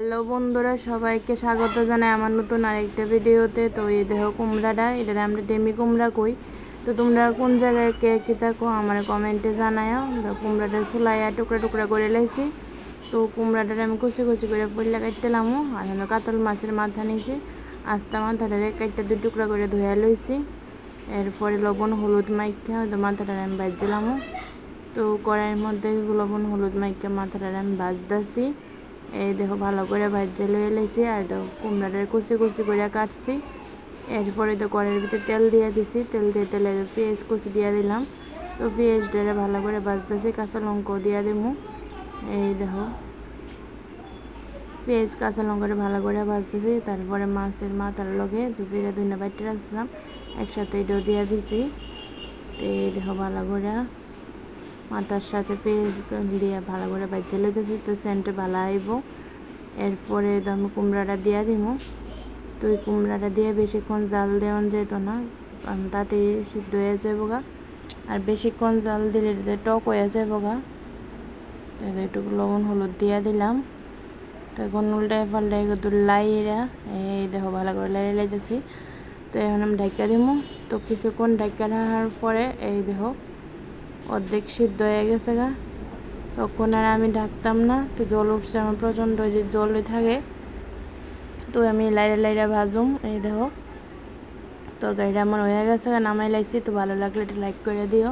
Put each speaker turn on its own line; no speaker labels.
Hello বন্ধুরা, সবাইকে স্বাগত জানাই আমার নতুন আরেকটা ভিডিওতে। তো এই দেখো কুমড়াটা, এটা আমরা ডেমি কুমড়া কই। তো তোমরা কোন জায়গায় কে কি থাকো আমার কমেন্টে জানাও। কুমড়াটা চুলাইয়া টুকরা টুকরা করে লাইছি। তো কুমড়াটা আমি কুচি কুচি করে পইলা কাটতেলাম। আর হলো কাতল মাছের মাথা নিয়েছি, আস্তা মাথাটারে কাটটা 2 টুকরা করে ধুয়ে লইছি। এরপরে লবণ হলুদ মাইখা হয়তো মাথাটা আমি ভাজছিলাম। তো কড়াইয়ের মধ্যে লবণ হলুদ মাইখা মাথাটা আমি ভাজতেছি। এই দেখো ভালো করে ভাজে লয়ে লাইছি। আর দেখো কুমড়াটা কুচি কুচি করে কাটছি। এরপরে তো কড়াইয়ের ভিতরে তেল দিয়ে দিছি, তেল দিয়ে তেলে পেঁয়াজ কুচি দিয়ে দিলাম। তো পেঁয়াজটা ভালো করে ভাজতেছি, কাঁচা লঙ্কাও দিয়ে দেবো। এই দেখো পেঁয়াজ কাঁচা লঙ্কাটা ভালো করে ভাজতেছি। তারপরে মাছের মাথার লগে জিরা ধনিয়া বাটতে রাখছিলাম, একসাথে এটাও দিয়ে দিছি। তো এই দেখো ভালো করে মাথার সাথে পেঁয়াজ দিয়ে ভালো করে ভাজতে লইতেছি। তো সেন্টে ভালো আইব। এরপরে আমি কুমড়াটা দিয়ে দিব। তো এই কুমড়াটা দিয়ে বেশিক্ষণ জাল দেওয়া যেত না, তাতে সিদ্ধ হয়ে যাবো গা। আর বেশিক্ষণ জাল দিলে টক হয়ে যাবো গা। তো একটু লবণ হলুদ দিয়ে দিলাম। তো এখন উল্টায় পাল্টায় একটু লাইরা এই দেখো ভালো করে লাইরে লাইতেছি। তো এখন আমি ঢাকা দিব। তো কিছুক্ষণ ঢাকা রাখার পরে এই দেখো অর্ধেক সিদ্ধ হয়ে গেছে গা। তখন আর আমি ঢাকতাম না। তো জল উঠছে আমার প্রচণ্ড, যে জল থাকে। তো আমি লাইরা লাইরা ভাজুম। এই দেখো তরকারিটা আমার হয়ে গেছে, নামাই লাইছি। তো ভালো লাগলে এটা লাইক করে দিও।